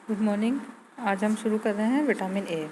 Good morning. आज हम शुरू कर रहे हैं विटामिन ए।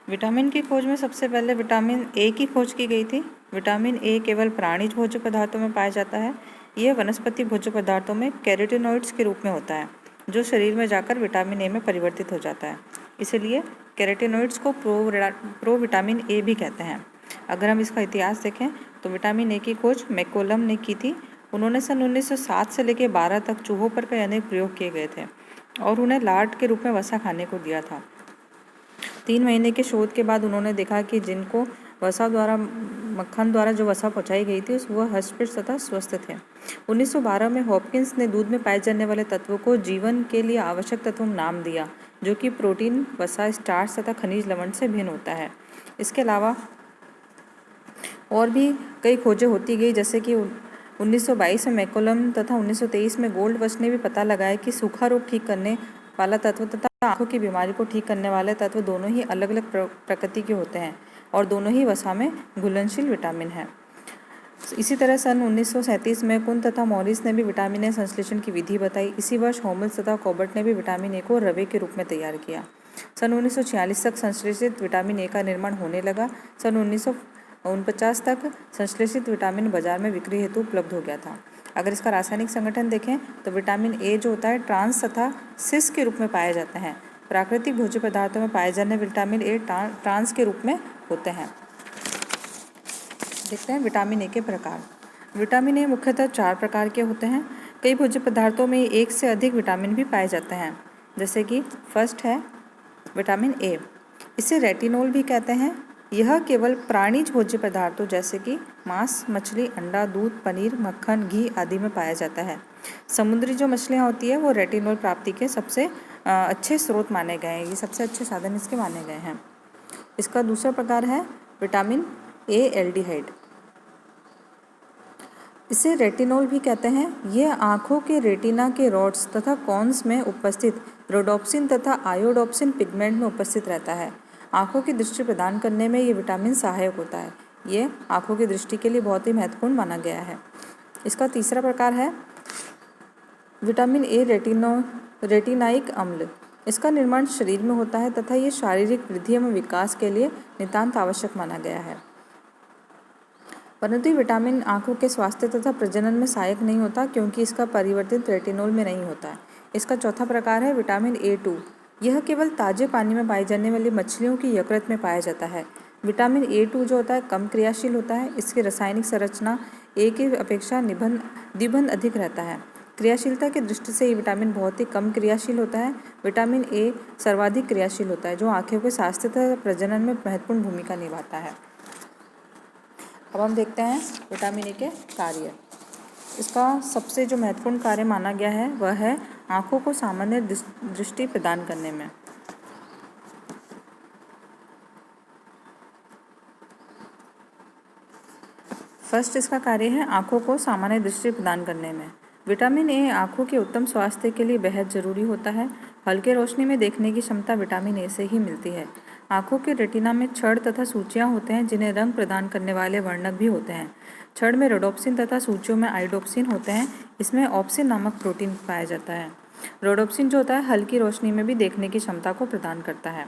विटामिन की खोज में सबसे पहले विटामिन ए की खोज की गई थी। विटामिन ए केवल प्राणिज भोज्य पदार्थों में पाया जाता है। यह वनस्पति भोज्य पदार्थों में कैरोटीनॉइड्स के रूप में होता है, जो शरीर में जाकर विटामिन ए में परिवर्तित हो जाता है। इसलिए कैरोटीनॉइड्स को प्रो विटामिन ए भी कहते हैं। अगर हम इसका इतिहास देखें तो विटामिन ए की खोज मैकोलम ने की थी। उन्होंने सन 1907 से लेकर 12 तक चूहों पर कई अनेक प्रयोग किए गए थे और उन्हें लार्ड के रूप में वसा खाने को दिया था। 3 महीने के शोध के बाद उन्होंने देखा कि जिनको मक्खन द्वारा जो वसा पहुंचाई गई थी वह हष्टपुष्ट तथा स्वस्थ थे। 1912 में हॉपकिंस ने दूध में पाए जाने वाले तत्वों को जीवन के लिए आवश्यक तत्व नाम दिया, जो कि प्रोटीन, वसा, स्टार्च तथा खनिज लवण से भिन्न होता है। इसके अलावा और भी कई खोजें होती गई, जैसे कि 1922 में मैकोलम तथा 1923 में गोल्डवस्ट ने भी पता लगाया कि सूखा रोग ठीक करने वाला तत्व तथा आंखों की बीमारी को ठीक करने वाले तत्व दोनों ही अलग अलग प्रकृति के होते हैं और दोनों ही वसा में घुलनशील विटामिन हैं। इसी तरह सन 1937 में कुन तथा मॉरिस ने भी विटामिन ए संश्लेषण की विधि बताई। इसी वर्ष होमल्स तथा कॉबर्ट ने भी विटामिन ए को रवे के रूप में तैयार किया। सन 1946 तक संश्लेषित विटामिन ए का निर्माण होने लगा। सन 1949 तक संश्लेषित विटामिन बाजार में बिक्री हेतु उपलब्ध हो गया था। अगर इसका रासायनिक संगठन देखें तो विटामिन ए जो होता है ट्रांस तथा सिस के रूप में पाए जाते हैं। प्राकृतिक भोज्य पदार्थों में पाए जाने विटामिन ए ट्रांस के रूप में होते हैं। देखते हैं विटामिन ए के प्रकार। विटामिन ए मुख्यतः 4 प्रकार के होते हैं। कई भोज्य पदार्थों में एक से अधिक विटामिन भी पाए जाते हैं, जैसे कि फर्स्ट है विटामिन ए। इसे रेटिनोल भी कहते हैं। यह केवल प्राणिज भोज्य पदार्थों जैसे कि मांस, मछली, अंडा, दूध, पनीर, मक्खन, घी आदि में पाया जाता है। समुद्री जो मछलियाँ होती है वो रेटिनोल प्राप्ति के सबसे अच्छे स्रोत माने गए हैं। ये सबसे अच्छे साधन इसके माने गए हैं। इसका दूसरा प्रकार है विटामिन ए एल्डिहाइड। इसे रेटिनोल भी कहते हैं। यह आँखों के रेटिना के रॉड्स तथा कॉन्स में उपस्थित रोडोप्सिन तथा आयोडोप्सिन पिगमेंट में उपस्थित रहता है। आँखों की दृष्टि प्रदान करने में ये विटामिन सहायक होता है। ये आँखों की दृष्टि के लिए बहुत ही महत्वपूर्ण माना गया है। इसका तीसरा प्रकार है विटामिन ए रेटिनाइक अम्ल। इसका निर्माण शरीर में होता है तथा ये शारीरिक वृद्धि एवं विकास के लिए नितांत आवश्यक माना गया है। परंतु विटामिन आँखों के स्वास्थ्य तथा प्रजनन में सहायक नहीं होता, क्योंकि इसका परिवर्तित रेटिनोल में नहीं होता है। इसका चौथा प्रकार है विटामिन A2। यह केवल ताजे पानी में पाई जाने वाली मछलियों की यकृत में पाया जाता है। विटामिन A2 जो होता है कम क्रियाशील होता है। इसकी रासायनिक संरचना ए की अपेक्षा द्विबंध अधिक रहता है। क्रियाशीलता की दृष्टि से ये विटामिन बहुत ही कम क्रियाशील होता है। विटामिन ए सर्वाधिक क्रियाशील होता है, जो आँखों के स्वास्थ्य तथा प्रजनन में महत्वपूर्ण भूमिका निभाता है। अब हम देखते हैं विटामिन ए के कार्य। इसका सबसे जो महत्वपूर्ण कार्य माना गया है वह है आँखों को सामान्य दृष्टि प्रदान करने में। फर्स्ट इसका कार्य है आँखों को सामान्य दृष्टि प्रदान करने में। विटामिन ए आँखों के उत्तम स्वास्थ्य के लिए बेहद जरूरी होता है। हल्के रोशनी में देखने की क्षमता विटामिन ए से ही मिलती है। आँखों के रेटिना में छड़ तथा सूचियाँ होते हैं, जिन्हें रंग प्रदान करने वाले वर्णक भी होते हैं। छड़ में रोडोप्सिन तथा सूचियों में आयोडोप्सिन होते हैं। इसमें ऑप्सिन नामक प्रोटीन पाया जाता है। रोडोप्सिन जो होता है हल्की रोशनी में भी देखने की क्षमता को प्रदान करता है।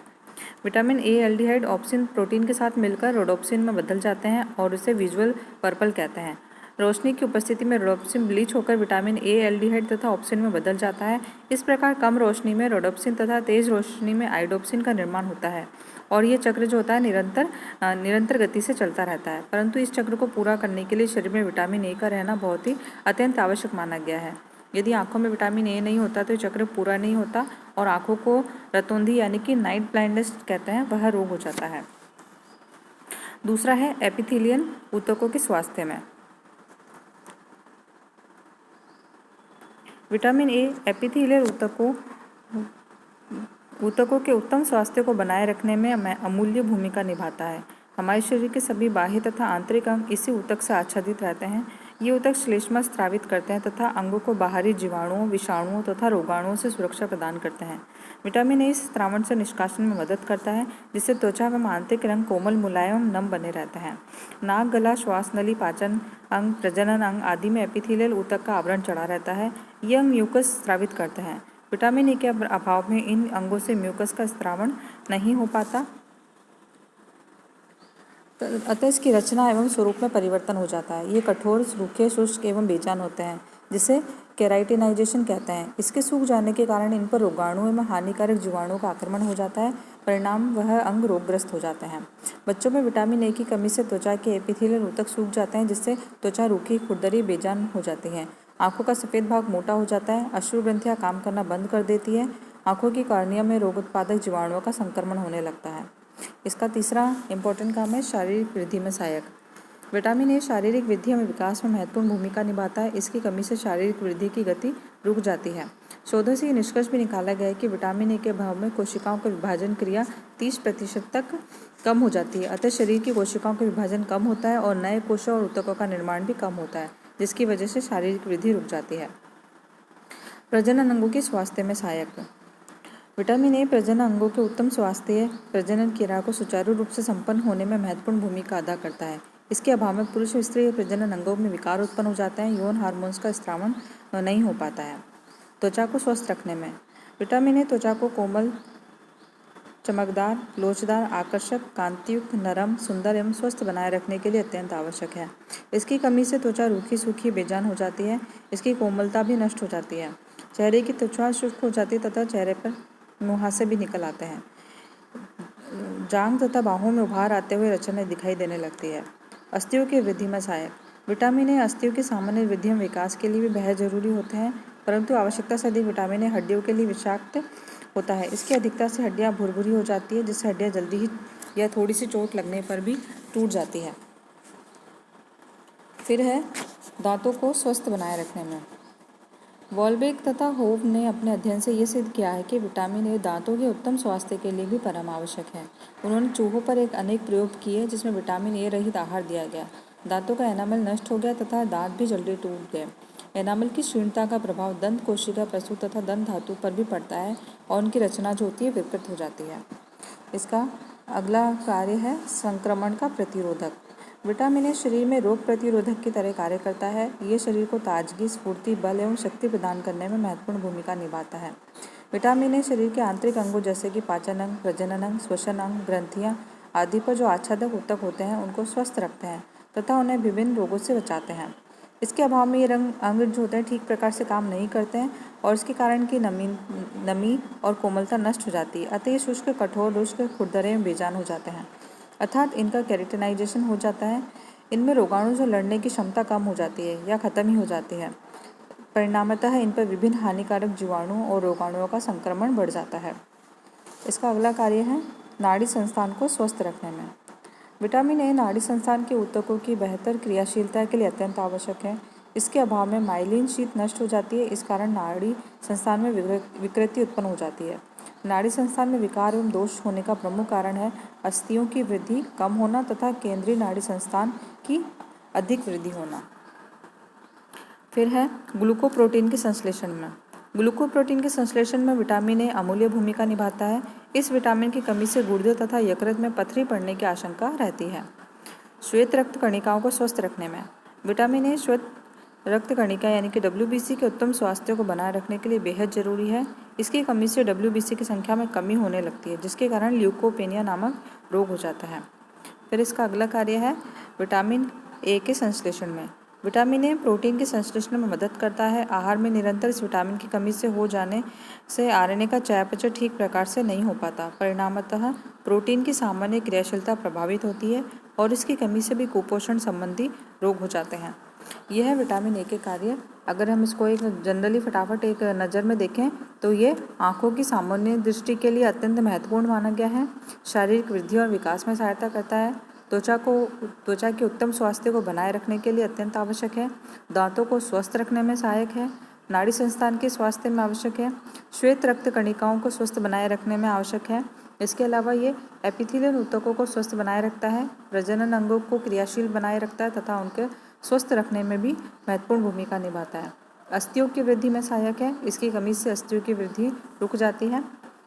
Vitamin A aldehyde obscene protein के साथ मिलकर रोडोप्सिन में बदल जाते हैं और इसे विजुअल पर्पल कहते हैं। रोशनी की उपस्थिति में रोडोप्सिन ब्लीच होकर विटामिन ए एल्डिहाइड तथा ऑप्सिन में बदल जाता है। इस प्रकार कम रोशनी में रोडोप्सिन तथा तेज रोशनी में आयोडोप्सिन का निर्माण होता है और ये चक्र जो होता है निरंतर गति से चलता रहता है। परंतु इस चक्र को पूरा करने के लिए शरीर में विटामिन ए का रहना बहुत ही अत्यंत आवश्यक माना गया है। यदि आँखों में विटामिन ए नहीं होता तो ये चक्र पूरा नहीं होता और आँखों को रतौंधी यानी कि नाइट ब्लाइंडनेस कहते हैं, वह रोग हो जाता है। दूसरा है एपिथेलियन ऊतकों के स्वास्थ्य में। विटामिन ए एपिथेलियल ऊतकों के उत्तम स्वास्थ्य को बनाए रखने में अमूल्य भूमिका निभाता है। हमारे शरीर के सभी बाह्य तथा आंतरिक अंग इसी ऊतक से आच्छादित रहते हैं। ये ऊतक श्लेष्मा स्रावित करते हैं तथा अंगों को बाहरी जीवाणुओं, विषाणुओं तथा रोगाणुओं से सुरक्षा प्रदान करते हैं। विटामिन ए स्रावण से निष्कासन में मदद करता है, जिससे त्वचा एवं आंतरिक रंग कोमल, मुलायम, नम बने रहते हैं। नाक, गला, श्वास नली, पाचन अंग, प्रजनन अंग आदि में एपिथेलियल ऊतक का आवरण चढ़ा रहता है। ये अंग म्यूकस स्रावित करते हैं। विटामिन ए के अभाव में इन अंगों से म्यूकस का स्त्रावण नहीं हो पाता, अतः इसकी रचना एवं स्वरूप में परिवर्तन हो जाता है। ये कठोर, सूखे, शुष्क एवं बेजान होते हैं, जिसे केराटिनाइजेशन कहते हैं। इसके सूख जाने के कारण इन पर रोगाणु एवं हानिकारक जीवाणुओं का आक्रमण हो जाता है, परिणाम वह अंग रोगग्रस्त हो जाते हैं। बच्चों में विटामिन ए की कमी से त्वचा के एपिथेलियल ऊतक सूख जाते हैं, जिससे त्वचा रूखी, खुरदरी, बेजान हो जाती है। आंखों का सफ़ेद भाग मोटा हो जाता है, अश्रु ग्रंथियाँ काम करना बंद कर देती है, आंखों की कॉर्निया में रोग उत्पादक जीवाणुओं का संक्रमण होने लगता है। इसका तीसरा इम्पोर्टेंट काम है शारीरिक वृद्धि में सहायक। विटामिन ए शारीरिक वृद्धि एवं विकास में महत्वपूर्ण भूमिका निभाता है। इसकी कमी से शारीरिक वृद्धि की गति रुक जाती है। शोधों से ये निष्कर्ष भी निकाला गया है कि विटामिन ए के अभाव में कोशिकाओं का विभाजन क्रिया 30% तक कम हो जाती है। अतः शरीर की कोशिकाओं का विभाजन कम होता है और नए कोशों और ऊतकों का निर्माण भी कम होता है, जिसकी वजह से शारीरिक वृद्धि रुक जाती है। प्रजनन अंगों के स्वास्थ्य में सहायक। विटामिन ए प्रजनन अंगों के उत्तम स्वास्थ्य, प्रजनन क्रिया को सुचारू रूप से संपन्न होने में महत्वपूर्ण भूमिका अदा करता है। इसके अभाव में पुरुष स्त्री प्रजनन अंगों में विकार उत्पन्न हो जाते हैं, यौन हार्मोन्स का स्त्रावण नहीं हो पाता है। त्वचा को स्वस्थ रखने में विटामिन ए त्वचा को कोमल, चमकदार, लोचदार, आकर्षक, कांतियुक्त, नरम, सुंदर एवं स्वस्थ बनाए रखने के लिए अत्यंत आवश्यक है। इसकी कमी से त्वचा रूखी, सूखी, बेजान हो जाती है। इसकी कोमलता भी नष्ट हो जाती है। चेहरे की त्वचा शुष्क हो जाती है तथा चेहरे पर मुहासे भी निकल आते हैं। जांघ तथा बाहों में उभार आते हुए रचना दिखाई देने लगती है। अस्थियों की वृद्धि में सहायक। विटामिन ए अस्थियों की सामान्य वृद्धि एवं विकास के लिए भी बेहद जरूरी होते हैं, परंतु आवश्यकता से अधिक विटामिन ए हड्डियों के लिए विषाक्त होता है। इसकी अधिकता से हड्डियां भुरभुरी हो जाती है, जिससे हड्डियां जल्दी ही या थोड़ी सी चोट लगने पर भी टूट जाती है। फिर है दांतों को स्वस्थ बनाए रखने में। वॉलबेक तथा होव ने अपने अध्ययन से ये सिद्ध किया है कि विटामिन ए दांतों के उत्तम स्वास्थ्य के लिए भी परम आवश्यक है। उन्होंने चूहों पर अनेक प्रयोग किए जिसमें विटामिन ए रहित आहार दिया गया। दांतों का एनामल नष्ट हो गया तथा दांत भी जल्दी टूट गए। एनामल की क्षीणता का प्रभाव दंत कोशिका प्रसूत तथा दंत धातु पर भी पड़ता है और उनकी रचना जो होती है विकृत हो जाती है। इसका अगला कार्य है संक्रमण का प्रतिरोधक। विटामिन ए शरीर में रोग प्रतिरोधक की तरह कार्य करता है। ये शरीर को ताजगी, स्फूर्ति, बल एवं शक्ति प्रदान करने में महत्वपूर्ण भूमिका निभाता है। विटामिन ए शरीर के आंतरिक अंगों जैसे कि पाचन अंग, प्रजनन अंग, श्वसन अंग, ग्रंथियां आदि पर जो आच्छादक ऊतक होते हैं उनको स्वस्थ रखते हैं तथा उन्हें विभिन्न रोगों से बचाते हैं। इसके अभाव में ये अंग जो होते हैं ठीक प्रकार से काम नहीं करते हैं और इसके कारण की नमी और कोमलता नष्ट हो जाती है। अतः ये शुष्क, कठोर, रुष्क, खुरदरे एवं बेजान हो जाते हैं, अर्थात इनका केराटिनाइजेशन हो जाता है। इनमें रोगाणु से लड़ने की क्षमता कम हो जाती है या खत्म ही हो जाती है। परिणामतः इन पर विभिन्न हानिकारक जीवाणु और रोगाणुओं का संक्रमण बढ़ जाता है। इसका अगला कार्य है नाड़ी संस्थान को स्वस्थ रखने में। विटामिन ए नाड़ी संस्थान के ऊतकों की बेहतर क्रियाशीलता के लिए अत्यंत आवश्यक है। इसके अभाव में माइलिन शीत नष्ट हो जाती है। इस कारण नाड़ी संस्थान में विकृति उत्पन्न हो जाती है। नाड़ी संस्थान में विकार एवं दोष होने का प्रमुख कारण है अस्थियों की वृद्धि कम होना तथा केंद्रीय नाड़ी संस्थान की अधिक वृद्धि होना। फिर है ग्लूकोप्रोटीन के संश्लेषण में। ग्लूकोप्रोटीन के संश्लेषण में विटामिन ए अमूल्य भूमिका निभाता है। इस विटामिन की कमी से गुर्दे तथा यकृत में पथरी पड़ने की आशंका रहती है। श्वेत रक्त कणिकाओं को स्वस्थ रखने में विटामिन ए श्वेत रक्त कणिका यानी कि WBC के उत्तम स्वास्थ्य को बनाए रखने के लिए बेहद जरूरी है। इसकी कमी से WBC की संख्या में कमी होने लगती है, जिसके कारण ल्यूकोपेनिया नामक रोग हो जाता है। फिर इसका अगला कार्य है विटामिन ए के संश्लेषण में। विटामिन ए प्रोटीन के संश्लेषण में मदद करता है। आहार में निरंतर इस विटामिन की कमी से हो जाने से RNA का चयापचय ठीक प्रकार से नहीं हो पाता। परिणामतः प्रोटीन की सामान्य क्रियाशीलता प्रभावित होती है और इसकी कमी से भी कुपोषण संबंधी रोग हो जाते हैं। यह है विटामिन ए के कार्य। अगर हम इसको एक जनरली फटाफट एक नज़र में देखें तो ये आँखों की सामान्य दृष्टि के लिए अत्यंत महत्वपूर्ण माना गया है। शारीरिक वृद्धि और विकास में सहायता करता है। त्वचा के उत्तम स्वास्थ्य को बनाए रखने के लिए अत्यंत आवश्यक है। दांतों को स्वस्थ रखने में सहायक है। नाड़ी संस्थान के स्वास्थ्य में आवश्यक है। श्वेत रक्त कणिकाओं को स्वस्थ बनाए रखने में आवश्यक है। इसके अलावा ये एपिथेलियल ऊतकों को स्वस्थ बनाए रखता है, प्रजनन अंगों को क्रियाशील बनाए रखता है तथा उनके स्वस्थ रखने में भी महत्वपूर्ण भूमिका निभाता है। अस्थियों की वृद्धि में सहायक है। इसकी कमी से अस्थियों की वृद्धि रुक जाती है।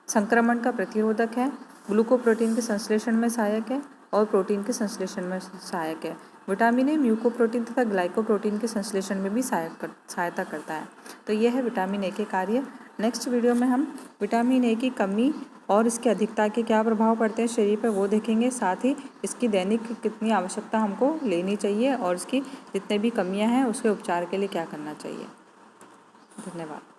संक्रमण का प्रतिरोधक है। ग्लूकोप्रोटीन के संश्लेषण में सहायक है और प्रोटीन के संश्लेषण में सहायक है। विटामिन ए म्यूकोप्रोटीन तथा ग्लाइकोप्रोटीन के संश्लेषण में भी सहायता करता है। तो यह है विटामिन ए के कार्य। नेक्स्ट वीडियो में हम विटामिन ए की कमी और इसकी अधिकता के क्या प्रभाव पड़ते हैं शरीर पर वो देखेंगे। साथ ही इसकी दैनिक कितनी आवश्यकता हमको लेनी चाहिए और इसकी जितने भी कमियां हैं उसके उपचार के लिए क्या करना चाहिए। धन्यवाद।